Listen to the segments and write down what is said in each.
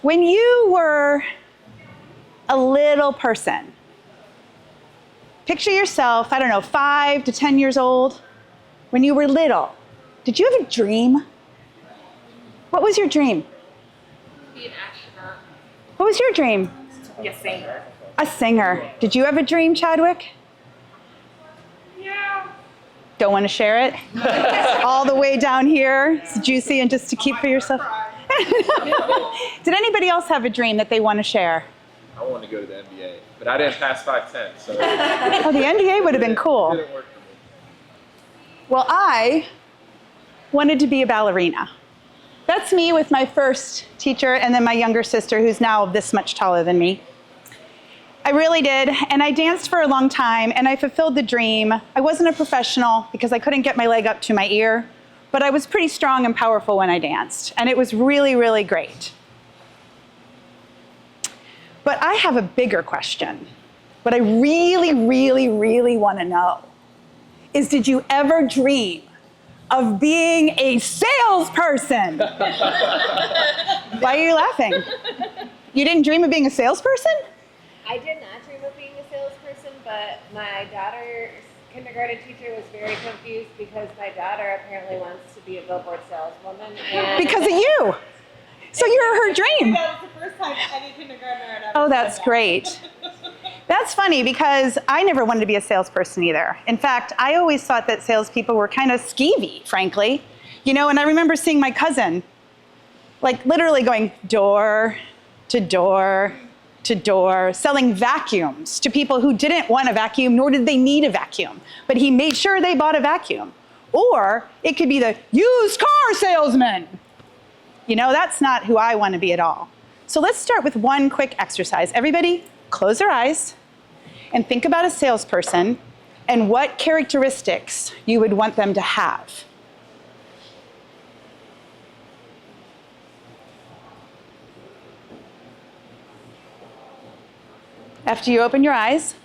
When you were a little person, picture yourself, I don't know, 5 to 10 years old. When you were little, did you have a dream? What was your dream? Be an astronaut. What was your dream? Be a singer. A singer. Did you have a dream, Chadwick? Yeah. Don't want to share it? All the way down here, it's juicy and just to keep for yourself. Did anybody else have a dream that they want to share? I wanted to go to the NBA, but I didn't pass 5'10", so. Oh, the NBA would have been cool. It didn't work for me. Well, I wanted to be a ballerina. That's me with my first teacher and then my younger sister, who's now this much taller than me. I really did, and I danced for a long time, and I fulfilled the dream. I wasn't a professional because I couldn't get my leg up to my ear, but I was pretty strong and powerful when I danced, and it was really, really great. But I have a bigger question. What I really, really, really want to know is, did you ever dream of being a salesperson? Why are you laughing? You didn't dream of being a salesperson? I did not dream of being a salesperson, but my daughter's kindergarten teacher was very confused because my daughter apparently wants to be a billboard saleswoman. And Because of you. So you're her dream. that was the first time any kindergartner had ever Oh, that's said that. great. That's funny because I never wanted to be a salesperson either. In fact, I always thought that salespeople were kind of skeevy, frankly. You know, and I remember seeing my cousin, like literally going door to door to door, selling vacuums to people who didn't want a vacuum, nor did they need a vacuum. But he made sure they bought a vacuum. Or it could be the used car salesman. You know, that's not who I want to be at all. So let's start with one quick exercise. Everybody, close their eyes and think about a salesperson and what characteristics you would want them to have. After you open your eyes,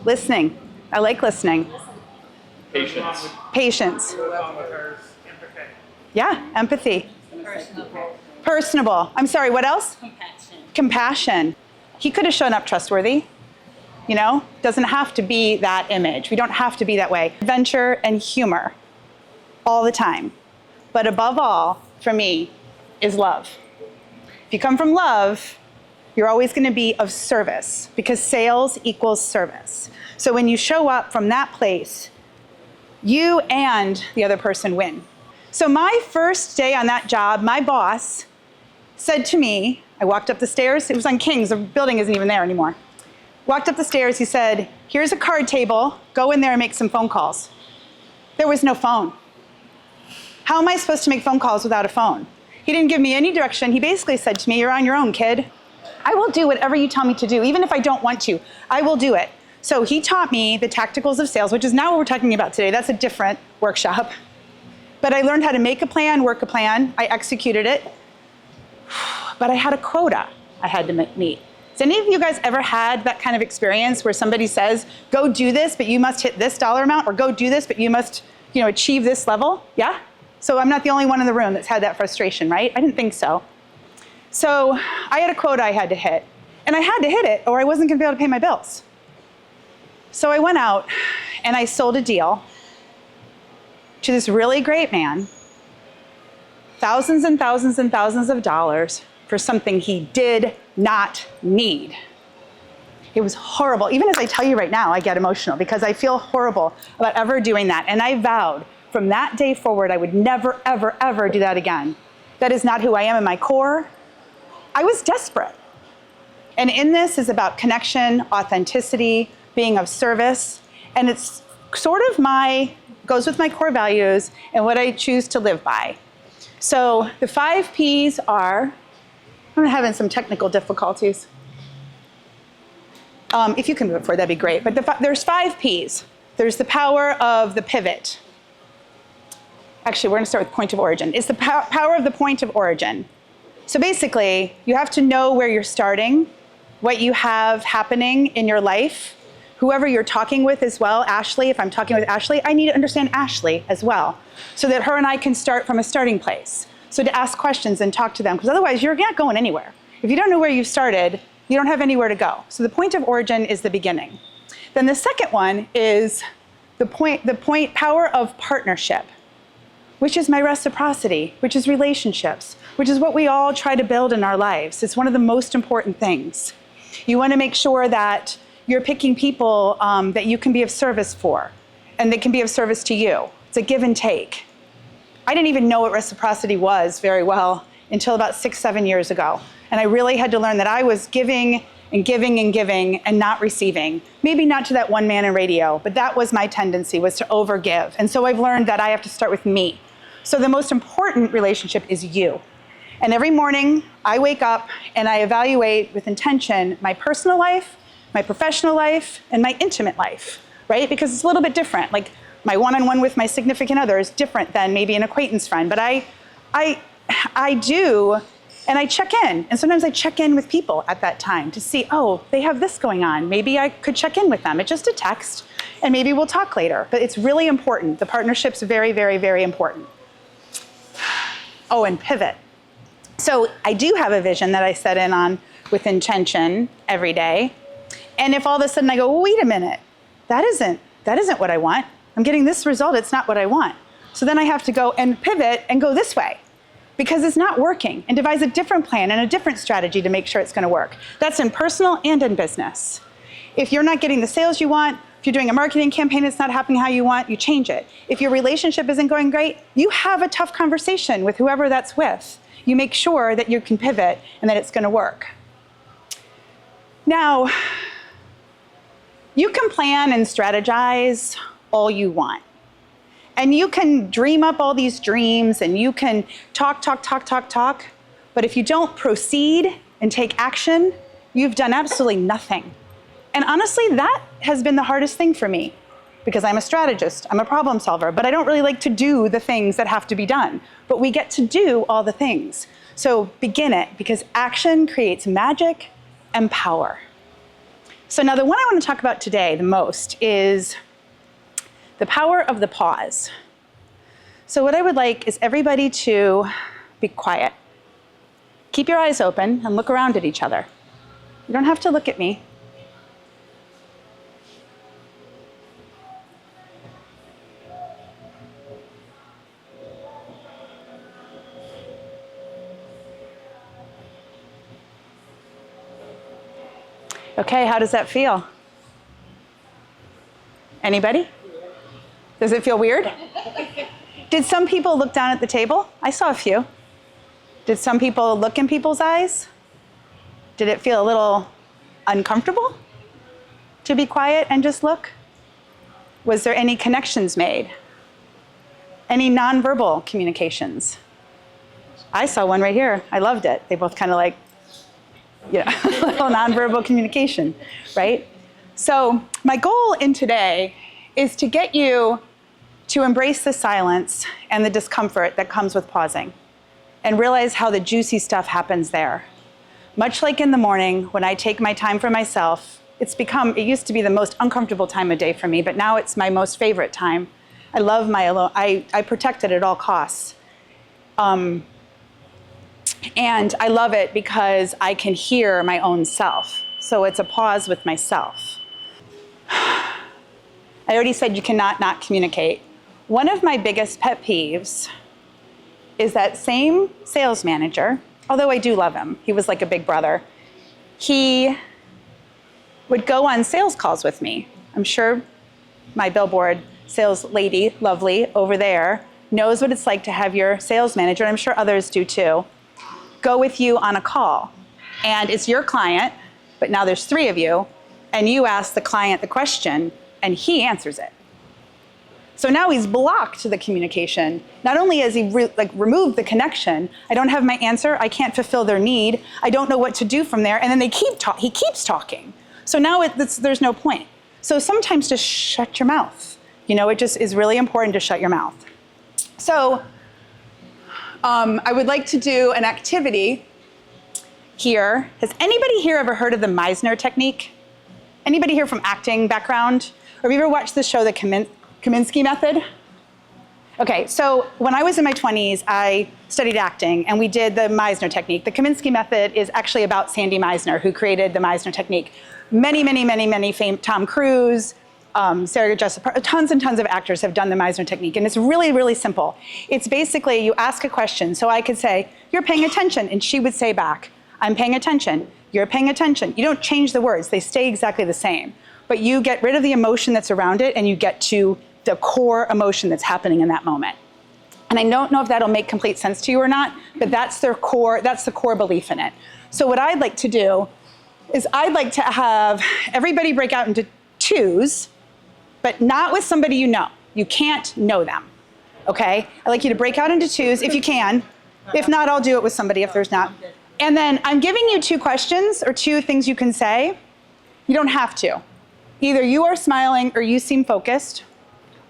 listening. I like listening. Patience. Patience. Yeah, empathy. Personable. I'm sorry, what else? Compassion. He could have shown up trustworthy. You know, doesn't have to be that image. We don't have to be that way. Adventure and humor all the time. But above all, for me, is love. If you come from love, you're always going to be of service because sales equals service. So when you show up from that place, you and the other person win. So my first day on that job, my boss said to me, I walked up the stairs, it was on King's, the building isn't even there anymore. Walked up the stairs, he said, here's a card table, go in there and make some phone calls. There was no phone. How am I supposed to make phone calls without a phone? He didn't give me any direction. He basically said to me, you're on your own, kid. I will do whatever you tell me to do, even if I don't want to, I will do it. So he taught me the tacticals of sales, which is not what we're talking about today. That's a different workshop. But I learned how to make a plan, work a plan. I executed it. But I had a quota I had to meet. Has any of you guys ever had that kind of experience where somebody says, go do this, but you must hit this dollar amount, or go do this, but you must, achieve this level? Yeah? So I'm not the only one in the room that's had that frustration, right? I didn't think so. So I had a quota I had to hit. And I had to hit it or I wasn't gonna be able to pay my bills. So I went out and I sold a deal to this really great man, thousands and thousands and thousands of dollars for something he did not need. It was horrible. Even as I tell you right now, I get emotional because I feel horrible about ever doing that. And I vowed from that day forward, I would never, ever, ever do that again. That is not who I am in my core. I was desperate. And in this is about connection, authenticity, being of service. And it's sort of goes with my core values and what I choose to live by. So the 5 Ps are, I'm having some technical difficulties. If you can move it forward, that'd be great. But there's 5 Ps. There's the power of the pivot. Actually, we're gonna start with point of origin. It's the power of the point of origin. So basically, you have to know where you're starting, what you have happening in your life, whoever you're talking with as well. Ashley, if I'm talking with Ashley, I need to understand Ashley as well, so that her and I can start from a starting place. So to ask questions and talk to them, because otherwise you're not going anywhere. If you don't know where you started, you don't have anywhere to go. So the point of origin is the beginning. Then the second one is the point power of partnership, which is my reciprocity, which is relationships, which is what we all try to build in our lives. It's one of the most important things. You want to make sure that you're picking people that you can be of service for, and they can be of service to you. It's a give and take. I didn't even know what reciprocity was very well until about 6-7 years ago. And I really had to learn that I was giving and giving and giving and not receiving. Maybe not to that one man in radio, but that was my tendency, was to overgive. And so I've learned that I have to start with me. So the most important relationship is you. And every morning I wake up and I evaluate with intention my personal life, my professional life, and my intimate life, right? Because it's a little bit different. Like my one-on-one with my significant other is different than maybe an acquaintance friend, but I do, and I check in. And sometimes I check in with people at that time to see, oh, they have this going on. Maybe I could check in with them. It's just a text, and maybe we'll talk later. But it's really important. The partnership's very, very, very important. Oh, and pivot. So I do have a vision that I set in on with intention every day. And if all of a sudden I go, well, wait a minute, that isn't what I want. I'm getting this result, it's not what I want. So then I have to go and pivot and go this way because it's not working, and devise a different plan and a different strategy to make sure it's gonna work. That's in personal and in business. If you're not getting the sales you want, if you're doing a marketing campaign that's not happening how you want, you change it. If your relationship isn't going great, you have a tough conversation with whoever that's with. You make sure that you can pivot and that it's gonna work. Now, you can plan and strategize all you want. And you can dream up all these dreams and you can talk. But if you don't proceed and take action, you've done absolutely nothing. And honestly, that has been the hardest thing for me because I'm a strategist, I'm a problem solver, but I don't really like to do the things that have to be done. But we get to do all the things. So begin it, because action creates magic and power. So now the one I want to talk about today the most is the power of the pause. So what I would like is everybody to be quiet. Keep your eyes open and look around at each other. You don't have to look at me. Okay, how does that feel? Anybody? Does it feel weird? Did some people look down at the table? I saw a few. Did some people look in people's eyes? Did it feel a little uncomfortable to be quiet and just look? Was there any connections made? Any nonverbal communications? I saw one right here. I loved it. They both kind of like, yeah, little nonverbal communication, right? So my goal in today is to get you to embrace the silence and the discomfort that comes with pausing and realize how the juicy stuff happens there. Much like in the morning when I take my time for myself, it used to be the most uncomfortable time of day for me, but now it's my most favorite time. I love my alone, I protect it at all costs. And I love it because I can hear my own self. So it's a pause with myself. I already said you cannot not communicate. One of my biggest pet peeves is that same sales manager, although I do love him, he was like a big brother, he would go on sales calls with me. I'm sure my billboard sales lady, lovely, over there, knows what it's like to have your sales manager, and I'm sure others do too, go with you on a call. And it's your client, but now there's 3 of you, and you ask the client the question, and he answers it. So now he's blocked the communication. Not only has he removed the connection, I don't have my answer, I can't fulfill their need, I don't know what to do from there, and then he keeps talking. So now there's no point. So sometimes just shut your mouth. You know, it just is really important to shut your mouth. So I would like to do an activity here. Has anybody here ever heard of the Meisner technique? Anybody here from acting background? Or have you ever watched the show, The Kaminsky Method? Okay, so when I was in my 20s, I studied acting, and we did the Meisner technique. The Kaminsky method is actually about Sandy Meisner, who created the Meisner technique. Many Tom Cruise, Sarah Jessica, tons and tons of actors have done the Meisner technique, and it's really, really simple. It's basically you ask a question. So I could say, "You're paying attention," and she would say back, "I'm paying attention." You're paying attention. You don't change the words. They stay exactly the same. But you get rid of the emotion that's around it, and you get to the core emotion that's happening in that moment. And I don't know if that'll make complete sense to you or not, but that's the core belief in it. So what I'd like to do is I'd like to have everybody break out into twos, but not with somebody you know. You can't know them, okay? I'd like you to break out into twos if you can. If not, I'll do it with somebody if there's not. And then I'm giving you 2 questions or 2 things you can say. You don't have to. Either you are smiling or you seem focused,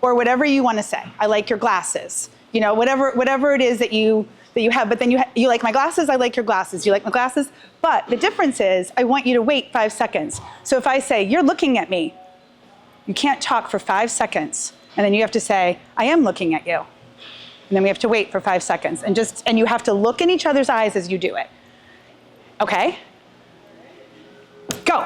or whatever you want to say. I like your glasses. You know, whatever it is that you have. But then you like my glasses, I like your glasses. You like my glasses? But the difference is I want you to wait 5 seconds. So if I say, "You're looking at me," you can't talk for 5 seconds. And then you have to say, "I am looking at you." And then we have to wait for 5 seconds. And you have to look in each other's eyes as you do it. Okay? Go.